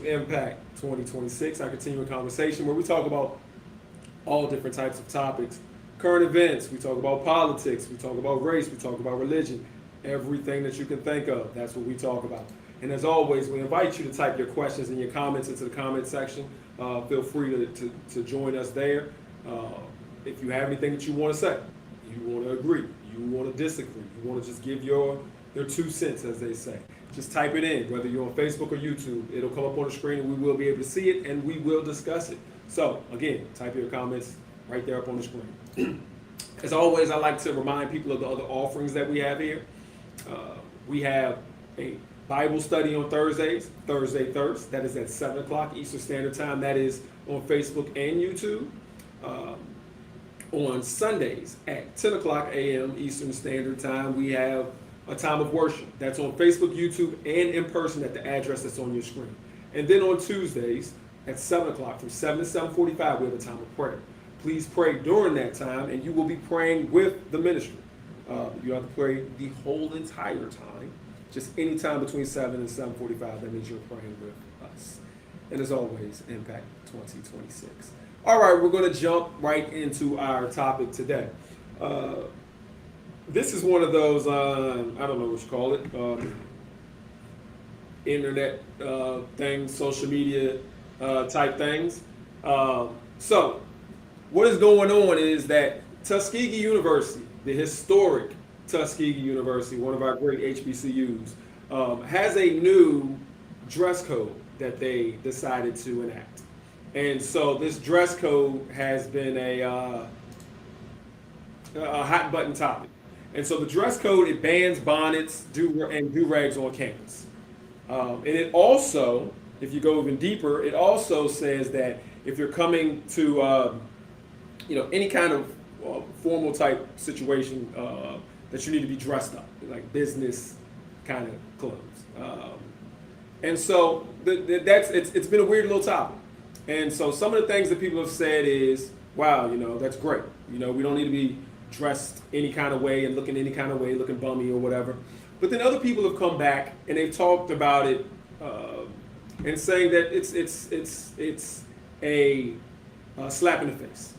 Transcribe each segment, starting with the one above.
Impact 2026, our continuing conversation where we talk about all different types of topics, current events, we talk about politics, we talk about race, we talk about religion, everything that you can think of. That's what we talk about. And as always, we invite you to type your questions and your comments into the comment section. Feel free to join us there. Uh, if you have anything that you want to say, you want to agree, you want to disagree, you want to just give your 2 cents, as they say. Just type it in, whether you're on Facebook or YouTube. It'll come up on the screen and we will be able to see it and we will discuss it. So, again, type your comments right there up on the screen. As always, I like to remind people of the other offerings that we have here. We have a Bible study on Thursdays, Thursday Thirst. That is at 7 o'clock Eastern Standard Time. That is on Facebook and YouTube. Um, on Sundays at 10 o'clock a.m. Eastern Standard Time, we have a time of worship. That's on Facebook, YouTube, and in person at the address that's on your screen. And then on Tuesdays at 7 o'clock, from 7 to 7:45, we have a time of prayer. Please pray during that time, and you will be praying with the ministry. You have to pray the whole entire time, just any time between 7 and 7:45. That means you're praying with us. And as always, Impact 2026. All right, we're going to jump right into our topic today. Uh, this is one of those, I don't know what you call it, internet things, social media type things. So, what is going on is that Tuskegee University, the historic Tuskegee University, one of our great HBCUs, has a new dress code that they decided to enact. And so this dress code has been a hot button topic. And so the dress code, it bans bonnets and do-rags on campus. And it also, if you go even deeper, it also says that if you're coming to any kind of formal type situation, that you need to be dressed up, like business kind of clothes. And so it's been a weird little topic. And so some of the things that people have said is, wow, that's great. We don't need to be dressed any kind of way and looking any kind of way, looking bummy or whatever. But then other people have come back and they've talked about it and saying that it's a slap in the face.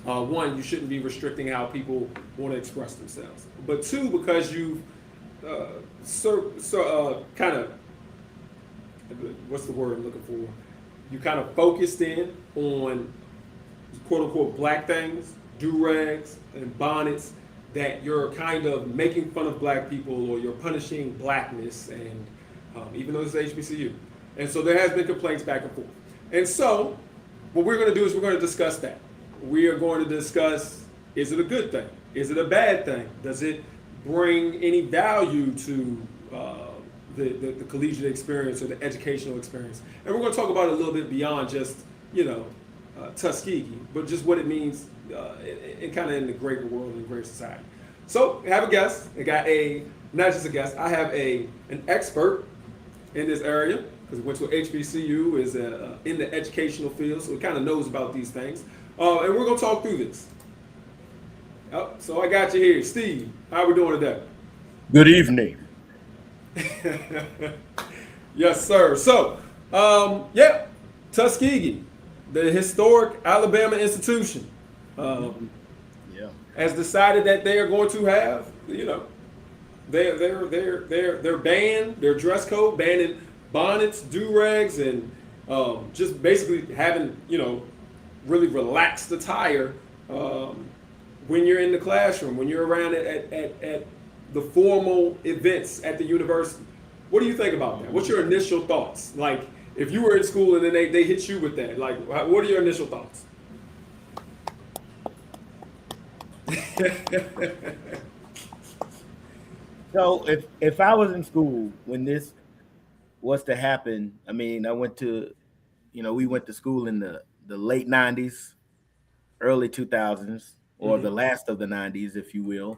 One, you shouldn't be restricting how people want to express themselves. But two, because you've kind of, what's the word I'm looking for? You kind of focused in on quote unquote black things, do-rags and bonnets, that you're kind of making fun of black people or you're punishing blackness, and even though it's HBCU. And so there has been complaints back and forth. And so what we're going to do is we're going to discuss that. We are going to discuss, is it a good thing? Is it a bad thing? Does it bring any value to the collegiate experience or the educational experience? And we're going to talk about it a little bit beyond just, Tuskegee, but just what it means in kind of in the greater world and greater society. So I have a guest. I got not just a guest, I have an expert in this area because we went to HBCU, is in the educational field, so he kind of knows about these things. And we're going to talk through this. Yep. So I got you here. Steve, how we doing today? Good evening. Yes, sir. So, Tuskegee, the historic Alabama institution, Yeah. has decided that they are going to have, they're banned, their dress code, banning bonnets, do-rags, and just basically having, really relaxed attire when you're in the classroom, when you're around at the formal events at the university. What do you think about that? What's your initial thoughts? Like, if you were in school and then they hit you with that, like, what are your initial thoughts? So if I was in school when this was to happen, I mean, we went to school in the late '90s, early 2000s, or the Hmm. last of the '90s, if you will.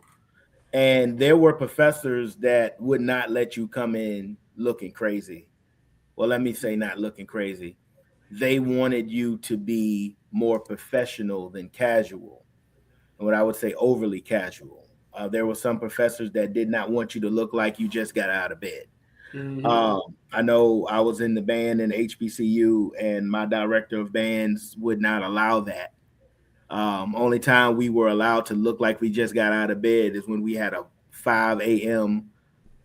And there were professors that would not let you come in looking crazy. Well, let me say not looking crazy. They wanted you to be more professional than casual, and what I would say overly casual. There were some professors that did not want you to look like you just got out of bed. Mm-hmm. I know I was in the band in HBCU, and my director of bands would not allow that. Only time we were allowed to look like we just got out of bed is when we had a 5 a.m.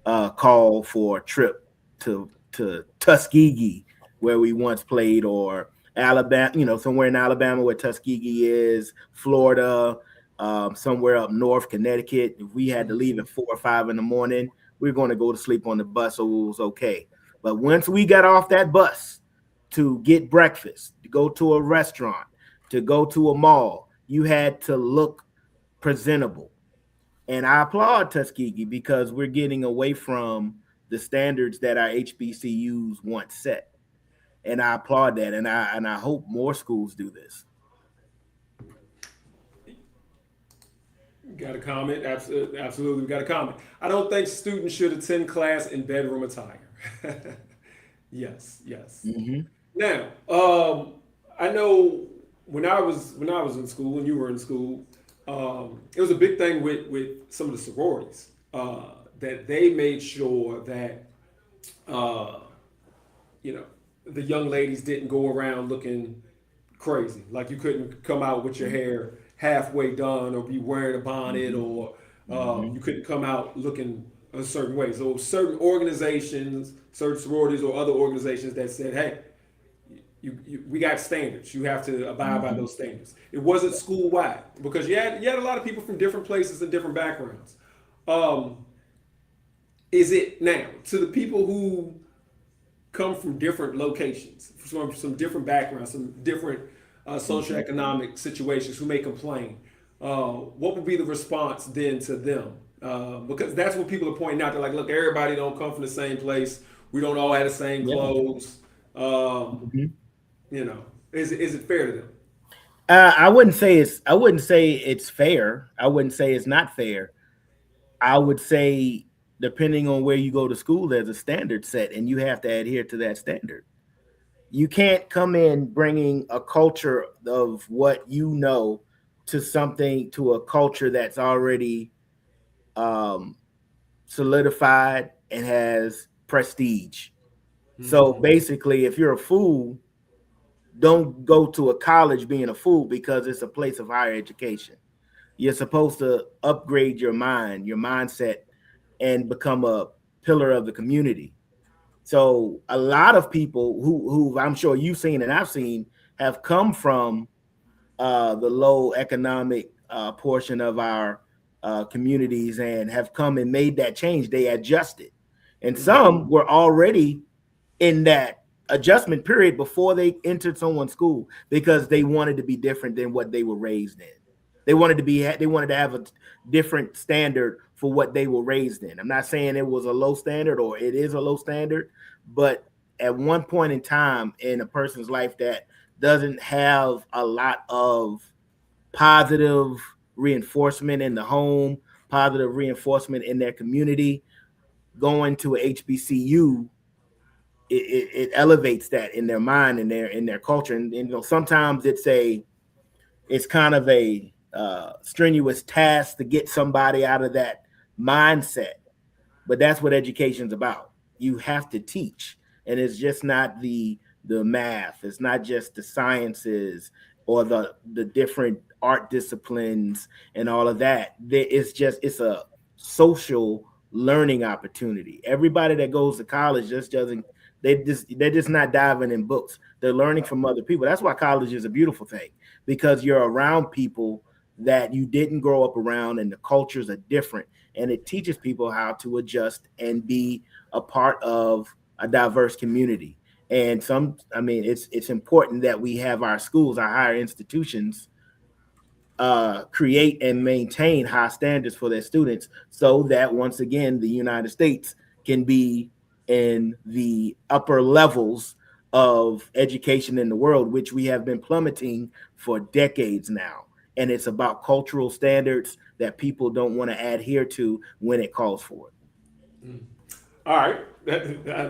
Call for a trip to Tuskegee, where we once played, or Alabama, somewhere in Alabama where Tuskegee is, Florida, somewhere up north, Connecticut. If we had to leave Mm-hmm. at 4 or 5 in the morning, we are going to go to sleep on the bus, so it was okay. But once we got off that bus to get breakfast, to go to a restaurant, to go to a mall, you had to look presentable. And I applaud Tuskegee because we're getting away from the standards that our HBCUs once set. And I applaud that. And I hope more schools do this. Got a comment? Absolutely, absolutely. We got a comment. I don't think students should attend class in bedroom attire. Yes, yes. Mm-hmm. Now, I know when I was in school, when you were in school, it was a big thing with some of the sororities that they made sure that uh, you know the young ladies didn't go around looking crazy. Like you couldn't come out with your hair halfway done or be wearing a bonnet, Mm-hmm. or Mm-hmm. you couldn't come out looking a certain way. So certain organizations, certain sororities or other organizations that said, hey, we got standards. You have to abide by Mm-hmm. those standards. It wasn't school wide because you had a lot of people from different places and different backgrounds. Um, is it now to the people who come from different locations, from some different backgrounds, some different Mm-hmm. socioeconomic situations who may complain? What would be the response then to them? Because that's what people are pointing out. They're like, look, everybody don't come from the same place. We don't all have the same Yeah. clothes. Um, Mm-hmm. you know, is it fair to them? I wouldn't say it's fair. I wouldn't say it's not fair. I would say, depending on where you go to school, there's a standard set, and you have to adhere to that standard. You can't come in bringing a culture of what you know to a culture that's already um, solidified and has prestige. So Mm-hmm. basically, if you're a fool, don't go to a college being a fool, because it's a place of higher education. You're supposed to upgrade your mind, your mindset, and become a pillar of the community. So a lot of people who I'm sure you've seen and I've seen have come from the low economic portion of our communities, and have come and made that change. They adjusted, and some Mm-hmm. were already in that adjustment period before they entered someone's school, because they wanted to be different than what they were raised in. They wanted to have a different standard for what they were raised in. I'm not saying it was a low standard or it is a low standard, but at one point in time in a person's life that doesn't have a lot of positive reinforcement in the home, positive reinforcement in their community, going to a HBCU, it elevates that in their mind and their culture. And sometimes it's kind of a strenuous task to get somebody out of that mindset, but that's what education's about. You have to teach, and it's just not the math. It's not just the sciences or the different art disciplines and all of that. It's a social learning opportunity. Everybody that goes to college just doesn't they're just not diving in books. They're learning from other people. That's why college is a beautiful thing, because you're around people that you didn't grow up around, and the cultures are different, and it teaches people how to adjust and be a part of a diverse community. And it's important that we have our schools, our higher institutions, create and maintain high standards for their students, so that once again the United States can be in the upper levels of education in the world, which we have been plummeting for decades now. And it's about cultural standards that people don't want to adhere to when it calls for it. All right.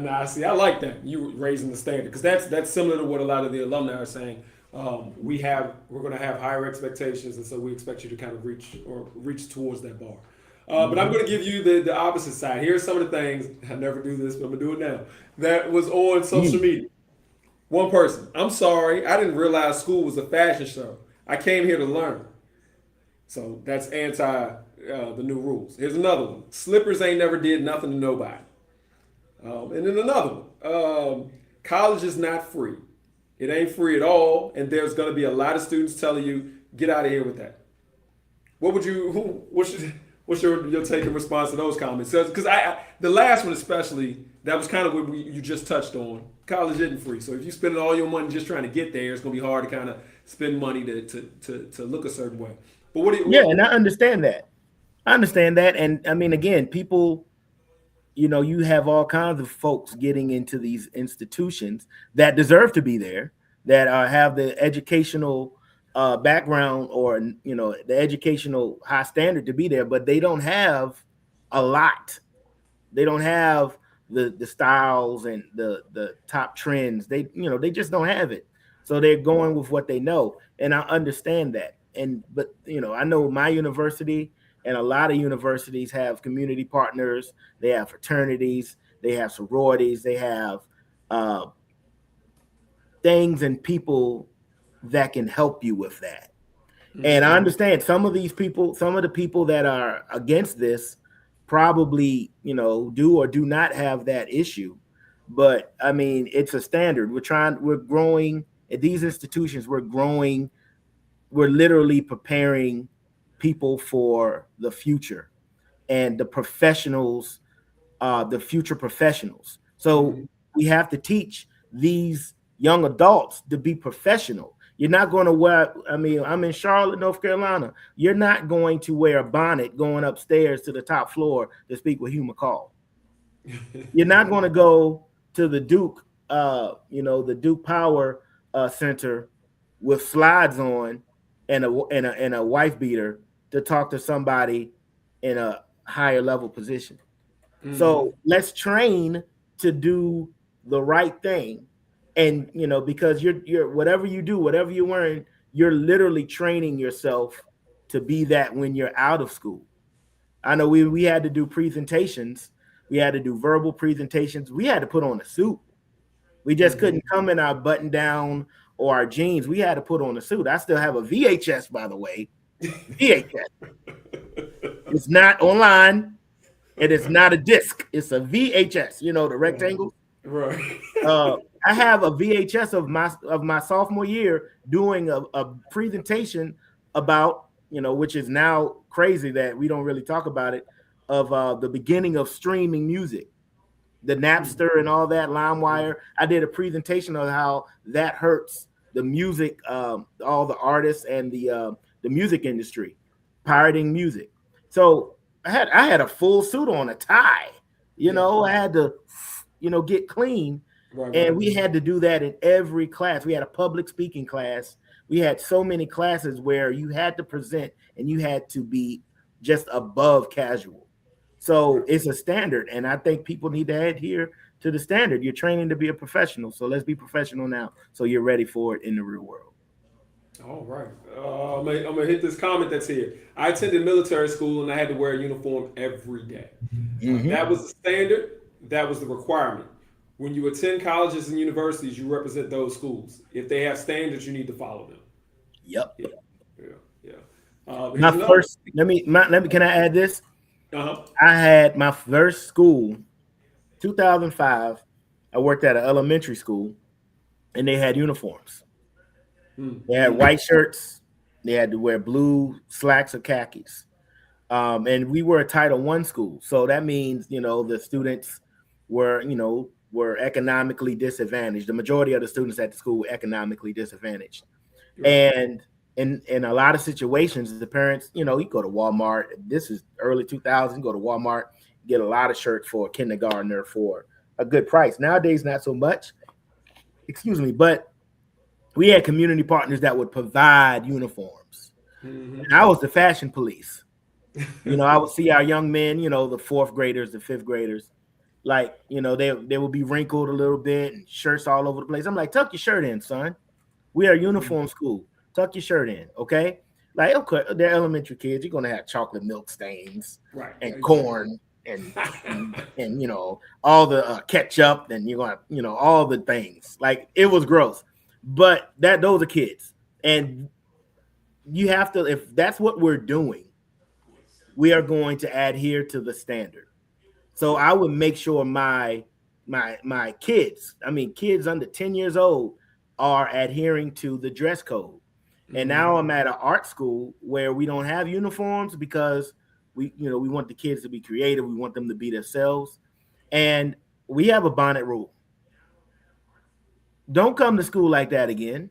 Now, see, I like that you raising the standard because that's similar to what a lot of the alumni are saying. We're going to have higher expectations, and so we expect you to kind of reach towards that bar. But I'm going to give you the opposite side. Here's some of the things. I never do this, but I'm going to do it now. That was on social Mm. media. One person. I'm sorry. I didn't realize school was a fashion show. I came here to learn. So that's anti the new rules. Here's another one. Slippers ain't never did nothing to nobody. And then another one. College is not free. It ain't free at all. And there's going to be a lot of students telling you, get out of here with that. What would you? What's your take and response to those comments? Because the last one especially, that was kind of what you just touched on. College isn't free, so if you spend all your money just trying to get there, it's gonna be hard to kind of spend money to look a certain way. But what do you? Yeah, and I understand that. I understand that, and I mean, again, people, you have all kinds of folks getting into these institutions that deserve to be there, that have the educational background, or the educational high standard to be there, but they don't have a lot. They don't have the styles and the top trends. They just don't have it. So they're going with what they know, and I understand that. But I know my university and a lot of universities have community partners. They have fraternities. They have sororities. They have uh, things and people that can help you with that. And I understand some of the people that are against this probably, do or do not have that issue. But I mean, it's a standard. We're growing at these institutions, we're literally preparing people for the future and the future professionals. So Mhm. we have to teach these young adults to be professional. You're not going to wear, I mean, I'm in Charlotte, North Carolina. You're not going to wear a bonnet going upstairs to the top floor to speak with Hugh McCall. You're not going to go to the Duke, the Duke Power Center with slides on and a wife beater to talk to somebody in a higher level position. So let's train to do the right thing. And because you're whatever you do, whatever you're wearing, you're literally training yourself to be that when you're out of school. I know we had to do presentations, we had to do verbal presentations, we had to put on a suit. We just couldn't come in our button down or our jeans. We had to put on a suit. I still have a VHS, by the way. VHS. It's not online. It is not a disc. It's a VHS. The rectangle. Right. I have a VHS of my sophomore year doing a presentation about which is now crazy that we don't really talk about it, of the beginning of streaming music, the Napster and all that, LimeWire. I did a presentation on how that hurts the music, all the artists and the music industry, pirating music. So I had a full suit on, a tie. I had to get clean, Right. and we had to do that in every class. We had a public speaking class. We had so many classes where you had to present and you had to be just above casual. So it's a standard, and I think people need to adhere to the standard. You're training to be a professional, so let's be professional now, so you're ready for it in the real world. All right. I'm gonna hit this comment that's here. I attended military school and I had to wear a uniform every day. That Mm-hmm. was the standard. That was the requirement. When you attend colleges and universities, you represent those schools. If they have standards, you need to follow them. Yep. Yeah, yeah, yeah. My Here's another. first, let me, can I add this? Uh huh. I had my first school, 2005. I worked at an elementary school, and they had uniforms. They had white shirts. They had to wear blue slacks or khakis. And we were a Title One school, so that means the students were economically disadvantaged. The majority of the students at the school were economically disadvantaged, Right. and in a lot of situations, the parents, you go to Walmart. This is early 2000s. Go to Walmart, get a lot of shirts for a kindergartner for a good price. Nowadays, not so much. Excuse me, but we had community partners that would provide uniforms. And I was the fashion police. I would see our young men, the fourth graders, the fifth graders, like, they would be wrinkled a little bit and shirts all over the place. I'm like, tuck your shirt in, son. We are a uniform school. Tuck your shirt in, okay? Like, okay, they're elementary kids. You're gonna have chocolate milk stains Right. and Exactly. corn and you know all the ketchup, and you're gonna all the things. Like, it was gross, but those are kids, and you have to. If that's what we're doing, we are going to adhere to the standard. So I would make sure my kids, I mean kids under 10 years old, are adhering to the dress code. And now I'm at an art school where we don't have uniforms because we want the kids to be creative. We want them to be themselves. And we have a bonnet rule. Don't come to school like that again.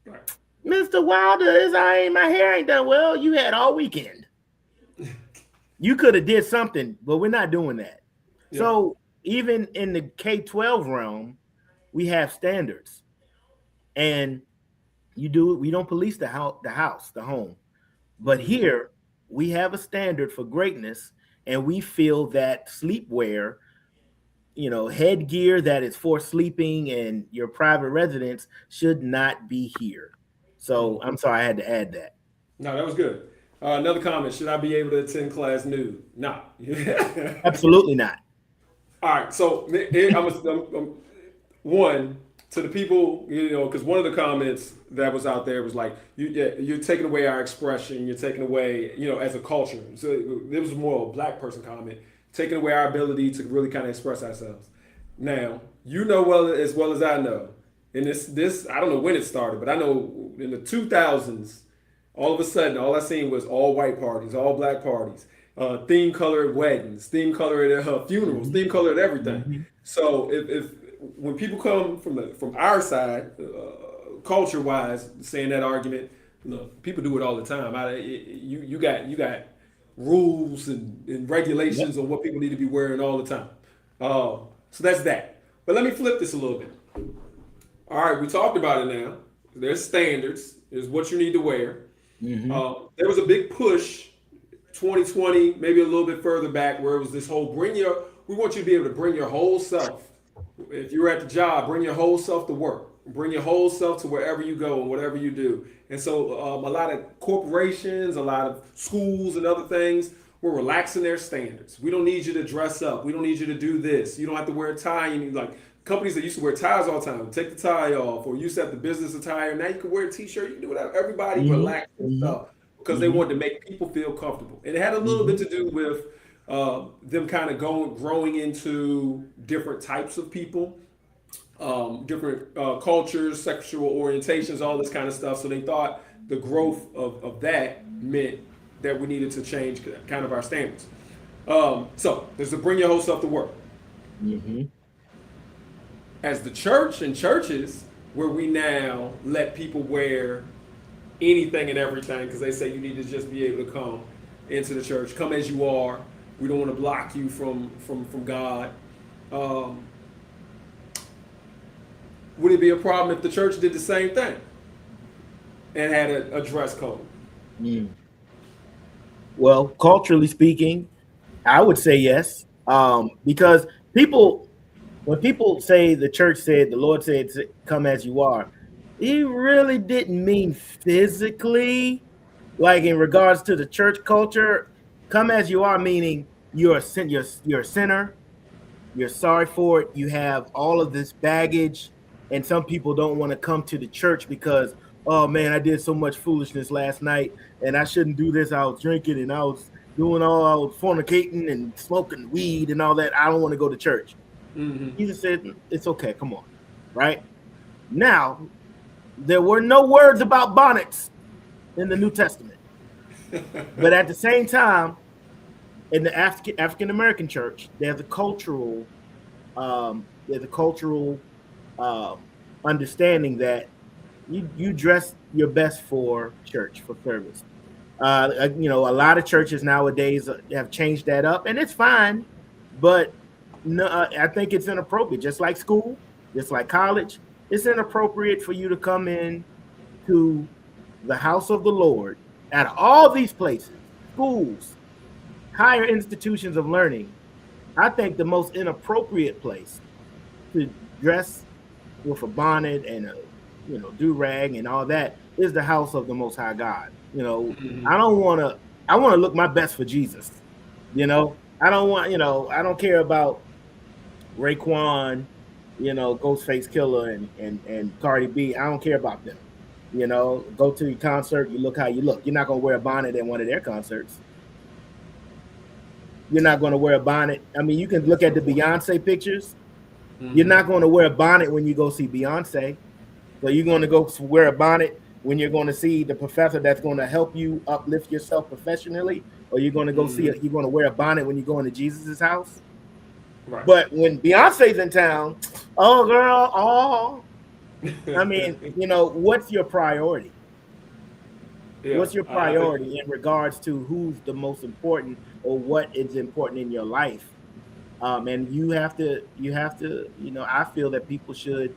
Right. Mr. Wilder, my hair ain't done. Well, you had all weekend. You could have did something, but we're not doing that. Yeah. So even in the K-12 realm, we have standards, and we don't police the home. But here we have a standard for greatness, and we feel that sleepwear, headgear that is for sleeping and your private residence should not be here. So I'm sorry I had to add that. No, that was good. Another comment: should I be able to attend class nude? No. Absolutely not. All right. So I'm one to the people, because one of the comments that was out there was like, you're taking away our expression. You're taking away, as a culture. So it was more a black person comment, taking away our ability to really kind of express ourselves. Now, as well as I know, and this I don't know when it started, but I know in the 2000s, all of a sudden, all I seen was all white parties, all black parties, theme colored weddings, theme colored funerals, theme colored everything. Mm-hmm. So if when people come from our side, culture wise, saying that argument, people do it all the time. You got rules and regulations on what people need to be wearing all the time. So that's that. But let me flip this a little bit. All right, we talked about it now. There's standards. There's what you need to wear. Mm-hmm. There was a big push 2020, maybe a little bit further back, where it was this whole we want you to be able to bring your whole self. If you're at the job, bring your whole self to work. Bring your whole self to wherever you go and whatever you do. And so a lot of corporations, a lot of schools and other things were relaxing their standards. We don't need you to dress up. We don't need you to do this. You don't have to wear a tie. You need, like, companies that used to wear ties all the time, take the tie off, or used to have the business attire. Now you can wear a t-shirt. You can do whatever. Everybody relaxed and stuff because they wanted to make people feel comfortable. And it had a little bit to do with them kind of growing into different types of people, different cultures, sexual orientations, all this kind of stuff. So they thought the growth of that meant that we needed to change kind of our standards. So there's the bring your whole self to work. Mm-hmm. As the church and churches, where we now let people wear anything and everything because they say you need to just be able to come into the church, come as you are. We don't want to block you from God. Would it be a problem if the church did the same thing and had a dress code? Mm. Well, culturally speaking, I would say yes, because when people say the church said, the Lord said, come as you are, he really didn't mean physically, like in regards to the church culture. Come as you are, meaning you're a sinner, you're sorry for it, you have all of this baggage, and some people don't want to come to the church because, oh man, I did so much foolishness last night, and I shouldn't do this. I was drinking, and I was fornicating and smoking weed and all that. I don't want to go to church. Mm-hmm. Jesus said, it's okay, come on, right? Now, there were no words about bonnets in the New Testament. But at the same time, in the African American church, there's a cultural understanding that you dress your best for church, for service. A lot of churches nowadays have changed that up, and it's fine. But no, I think it's inappropriate. Just like school, just like college, it's inappropriate for you to come in to the house of the Lord at all these places, schools, higher institutions of learning. I think the most inappropriate place to dress with a bonnet and do rag and all that is the house of the Most High God. Mm-hmm. I don't want to. I want to look my best for Jesus. I don't want. I don't care about Raekwon, Ghostface Killer and Cardi B. I don't care about them. Go to your concert, you look how you look. You're not gonna wear a bonnet at one of their concerts. You're not gonna wear a bonnet. I mean, you can look at the Beyonce pictures. Mm-hmm. You're not going to wear a bonnet when you go see Beyonce. So you're going to go wear a bonnet when you're going to see the professor that's going to help you uplift yourself professionally, or you're going to go you're going to wear a bonnet when you go into Jesus's house. Right. But when Beyonce's in town, oh girl, oh, I mean, what's your priority? Yeah, what's your priority in regards to who's the most important or what is important in your life? And you have to, I feel that people should,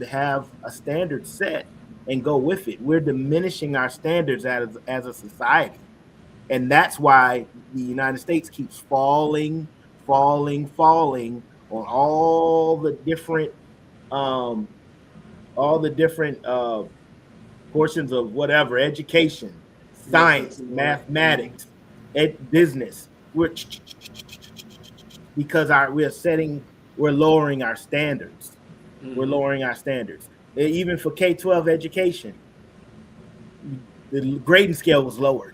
have a standard set and go with it. We're diminishing our standards as a society. And that's why the United States keeps falling on all the different portions of whatever, education, science, mathematics, business. Because we're lowering our standards. Mm-hmm. We're lowering our standards. Even for K-12 education, the grading scale was lowered.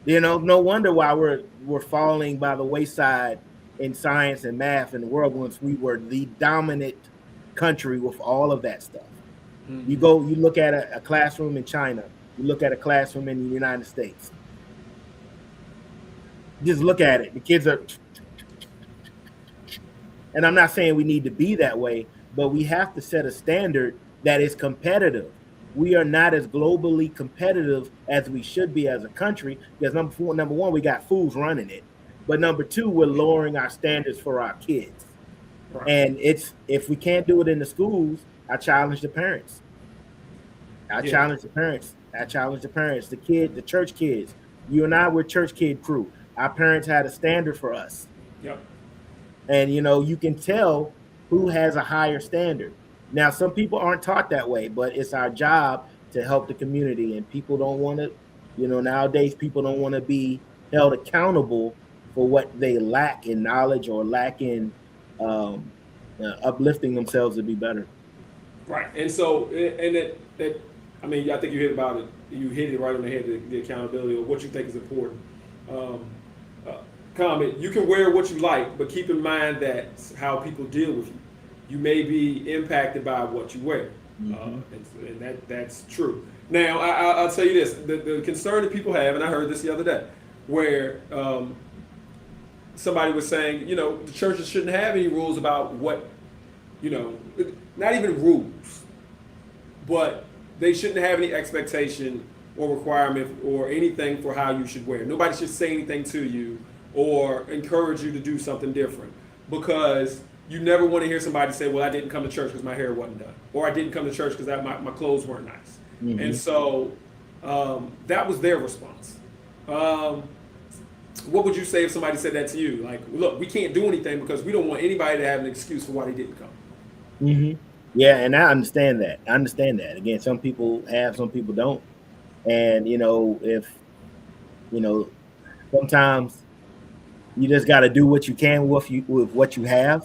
No wonder why we're falling by the wayside in science and math in the world once we were the dominant country with all of that stuff. Mm-hmm. You look at a classroom in China, you look at a classroom in the United States. Just look at it. The kids are. And I'm not saying we need to be that way, but we have to set a standard that is competitive. We are not as globally competitive as we should be as a country because number one, we got fools running it. But number two, we're lowering our standards for our kids. Right. And if we can't do it in the schools, I challenge the parents. Challenge the parents. The church kids. You and I were church kid crew. Our parents had a standard for us. Yep. And, you can tell who has a higher standard. Now, some people aren't taught that way, but it's our job to help the community. And people don't want to, nowadays, people don't want to be held accountable for what they lack in knowledge or lack in uplifting themselves to be better. Right. And so, I mean, I think you hit about it. You hit it right on the head, the accountability of what you think is important. Comment, you can wear what you like, but keep in mind that how people deal with you. You may be impacted by what you wear. Mm-hmm. And that's true. Now, I'll tell you this. The concern that people have, and I heard this the other day, where somebody was saying, the churches shouldn't have any rules about what, not even rules, but they shouldn't have any expectation or requirement or anything for how you should wear. Nobody should say anything to you or encourage you to do something different, because you never want to hear somebody say, well, I didn't come to church because my hair wasn't done, or I didn't come to church because my clothes weren't nice. Mm-hmm. And so that was their response. What would you say if somebody said that to you? Like, look, we can't do anything because we don't want anybody to have an excuse for why they didn't come. Mm-hmm. Yeah, and I understand that. Again, some people have, some people don't. And, sometimes you just got to do what you can with what you have,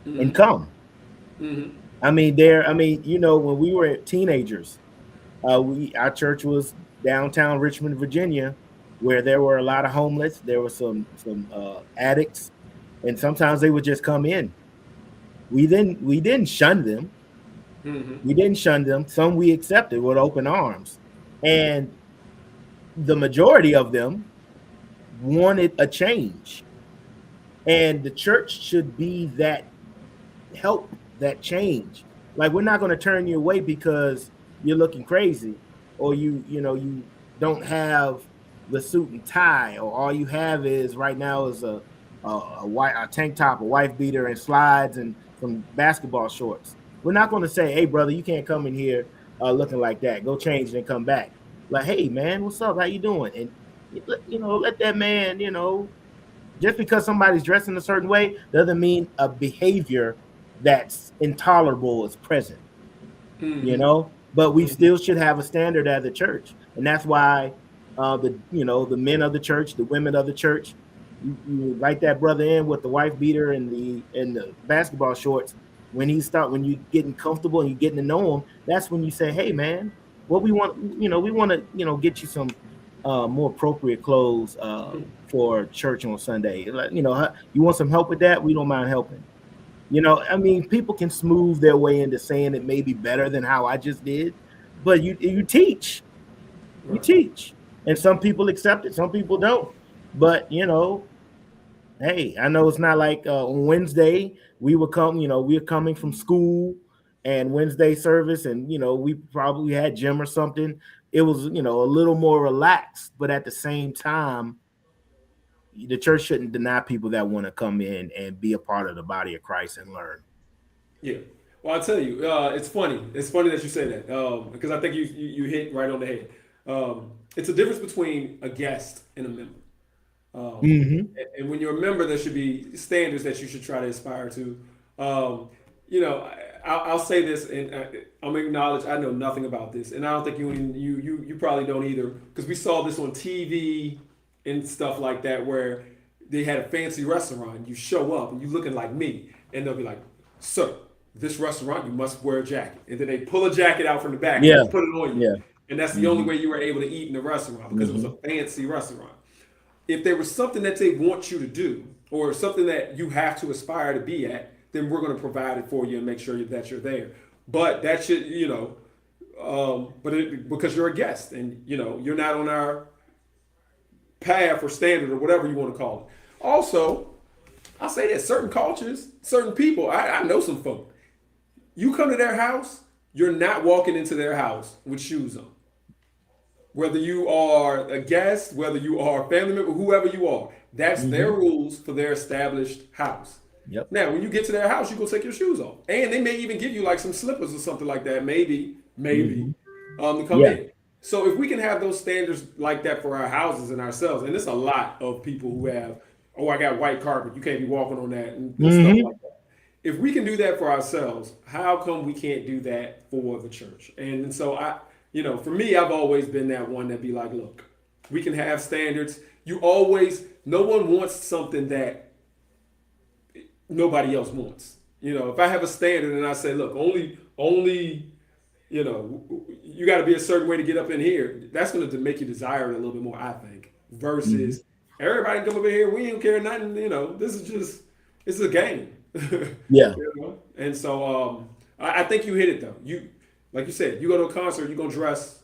mm-hmm. and come. Mm-hmm. I mean, when we were teenagers, our church was downtown Richmond, Virginia, where there were a lot of homeless. There were some addicts, and sometimes they would just come in. We didn't shun them. Mm-hmm. We didn't shun them. Some we accepted with open arms, and the majority of them wanted a change, and the church should be that help, that change. Like, we're not going to turn you away because you're looking crazy, or you don't have the suit and tie, or all you have is right now is a tank top, a wife beater, and slides and some basketball shorts. We're not going to say, hey brother, you can't come in here looking like that. Go change and come back. Like, hey man, what's up? How you doing? And let that man, just because somebody's dressed in a certain way doesn't mean a behavior that's intolerable is present. you Mm-hmm. know. But we Mm-hmm. still should have a standard as a church, and that's why the men of the church, the women of the church, you invite that brother in with the wife beater and the basketball shorts. When you getting comfortable and you getting to know him, that's when you say, "Hey, man, what we want, we want to, get you some more appropriate clothes for church on Sunday. Like, you want some help with that? We don't mind helping." I mean, people can smooth their way into saying it may be better than how I just did, but you teach, you Right. teach, and some people accept it, some people don't. But hey, I know it's not like on Wednesday we're coming from school and Wednesday service, and we probably had gym or something. It was a little more relaxed, but at the same time, the church shouldn't deny people that want to come in and be a part of the body of Christ and learn. Yeah. Well, I'll tell you, it's funny. It's funny that you say that because I think you hit right on the head. It's a difference between a guest and a member. Mm-hmm. And when you're a member, there should be standards that you should try to aspire to. Um, I'll say this, and I'm gonna acknowledge I know nothing about this, and I don't think you probably don't either, because we saw this on TV and stuff like that, where they had a fancy restaurant. You show up and you looking like me, and they'll be like, "Sir, this restaurant you must wear a jacket," and then they pull a jacket out from the back and Yeah, just put it on you, yeah. and that's the only Mm-hmm. way you were able to eat in the restaurant because it was a Mm-hmm. fancy restaurant. If there was something that they want you to do or something that you have to aspire to be at, then we're going to provide it for you and make sure that you're there. But that should, because you're a guest and you're not on our path or standard or whatever you want to call it. Also, I'll say that certain cultures, certain people, I know some folk. You come to their house, you're not walking into their house with shoes on. Whether you are a guest, whether you are a family member, whoever you are, that's their Mm-hmm. rules for their established house. Yep. Now, when you get to their house, you go take your shoes off, and they may even give you like some slippers or something like that, maybe, Mm-hmm. to come Yeah. in. So if we can have those standards like that for our houses and ourselves, and there's a lot of people who have, oh, I got white carpet, you can't be walking on that, and stuff Mm-hmm. like that. If we can do that for ourselves, how come we can't do that for the church? And so for me, I've always been that one that be like, look, we can have standards. No one wants something that nobody else wants. If I have a standard and I say, look, only, you got to be a certain way to get up in here, that's going to make you desire it a little bit more, I think, Mm-hmm. versus everybody come up in here, we don't care nothing, this is just, it's a game. Yeah. And so I think you hit it though. Like you said, you go to a concert, you're gonna dress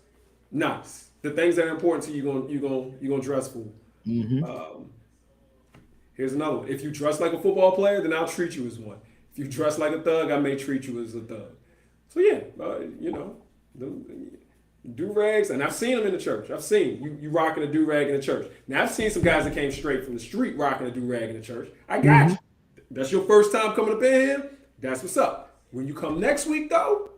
nice. The things that are important to you, you're gonna dress for. Mm-hmm. Um, Here's another one. If you dress like a football player, then I'll treat you as one. If you dress like a thug, I may treat you as a thug. So yeah, the do rags, and I've seen them in the church. I've seen you rocking a do rag in the church. Now I've seen some guys that came straight from the street rocking a do rag in the church. I got Mm-hmm. you. That's your first time coming up in here. That's what's up. When you come next week though,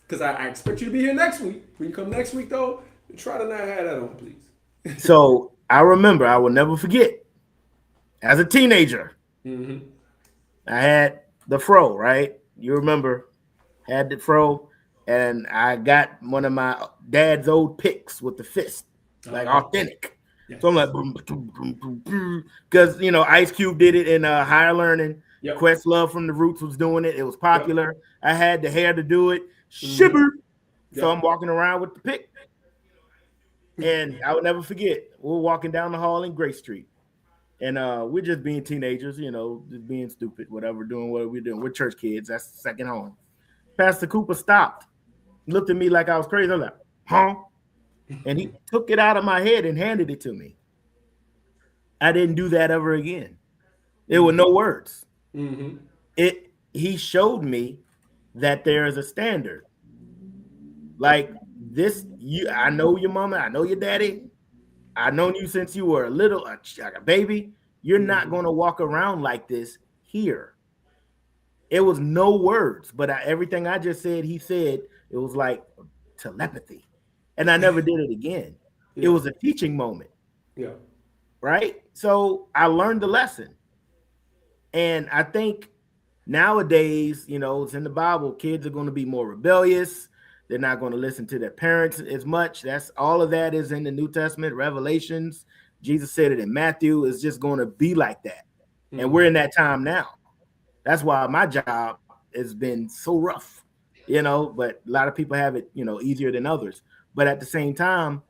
because I expect you to be here next week. When you come next week though, try to not have that on, please. So I remember, I will never forget, as a teenager, Mm-hmm. I had the fro, right? You remember, had the fro, and I got one of my dad's old picks with the fist, like Uh-huh. authentic. So I'm Yes. like, because Ice Cube did it in Higher Learning. Yep. Questlove from the Roots was doing it. It was Yep. popular. I had the hair to do it. Mm-hmm. Shiver. So I'm Yep. walking around with the pick, and I would never forget. We're walking down the hall in Grace Street, and we're just being teenagers, just being stupid, whatever, doing what we're doing. We're church kids. That's the second home. Pastor Cooper stopped, looked at me like I was crazy. I was like, huh? And he took it out of my head and handed it to me. I didn't do that ever again. There were no words. Mm-hmm. He showed me that there is a standard. Like this, I know your mama, I know your daddy. I've known you since you were like a baby. You're not Mm-hmm. going to walk around like this here. It was no words, but everything I just said, he said, it was like telepathy. And I never did it again. It Yeah. was a teaching moment, Yeah. right? So I learned the lesson. And I think nowadays, it's in the Bible, kids are going to be more rebellious. They're not going to listen to their parents as much. That's all of that is in the New Testament, Revelations. Jesus said it in Matthew. It's just going to be like that. Mm-hmm. And we're in that time now. That's why my job has been so rough, but a lot of people have it, easier than others. But at the same time,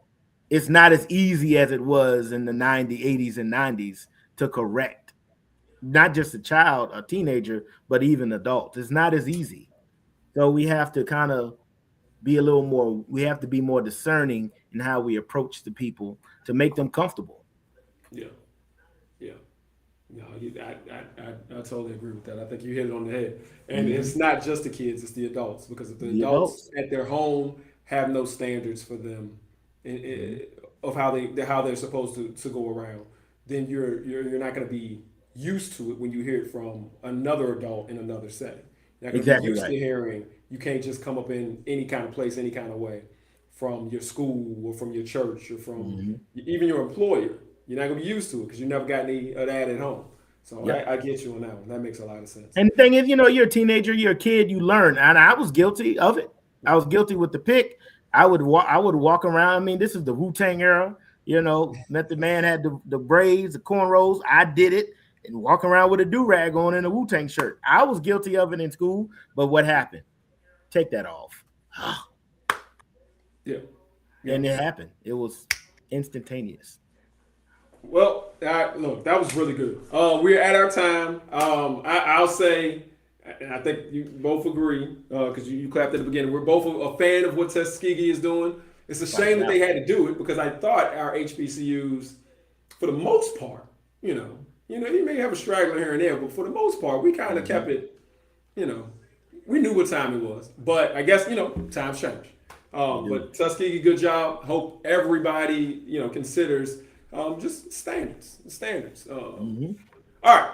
it's not as easy as it was in the 90s, 80s, and 90s to correct not just a child, a teenager, but even adults. It's not as easy. So we have to kind of be we have to be more discerning in how we approach the people to make them comfortable. Yeah. No, I totally agree with that. I think you hit it on the head. And it's not just the kids, it's the adults. Because if the adults at their home have no standards for them of how they're supposed to go around, then you're not going to be used to it when you hear it from another adult in another setting. You're not going to be used to hearing you can't just come up in any kind of place, any kind of way from your school or from your church or from even your employer. You're not going to be used to it because you never got any of that at home. So I get you on that one. That makes a lot of sense. And the thing is, you're a teenager, you're a kid, you learn. And I was guilty of it. I was guilty with the pick. I would walk around. I mean, this is the Wu-Tang era. Method Man had the braids, the cornrows. I did it and walk around with a do-rag on and a Wu-Tang shirt. I was guilty of it in school, but what happened? Take that off. Yeah. And it happened. It was instantaneous. Well, look, that was really good. We're at our time. I'll say, and I think you both agree, because you clapped at the beginning, we're both a fan of what Tuskegee is doing. It's a shame that they had to do it because I thought our HBCUs, for the most part, you may have a straggler here and there, but for the most part, we kind of kept it, we knew what time it was. But I guess, times change. But Tuskegee, good job. Hope everybody, considers just standards. All right.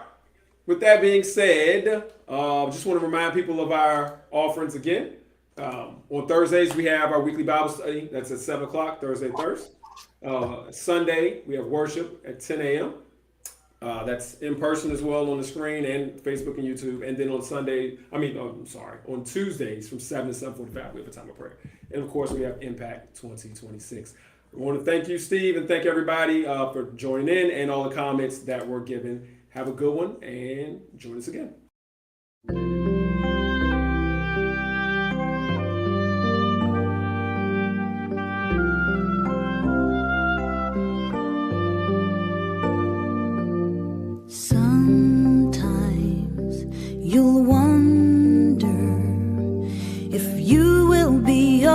With that being said, just want to remind people of our offerings again. On Thursdays, we have our weekly Bible study. That's at 7 o'clock, Thursday. Sunday, we have worship at 10 a.m. That's in person as well on the screen and Facebook and YouTube. And then on Tuesdays from 7 to 7:45, we have a time of prayer. And of course, we have Impact 2026. I want to thank you, Steve, and thank everybody for joining in and all the comments that were given. Have a good one and join us again. Sometimes you'll wonder if you will be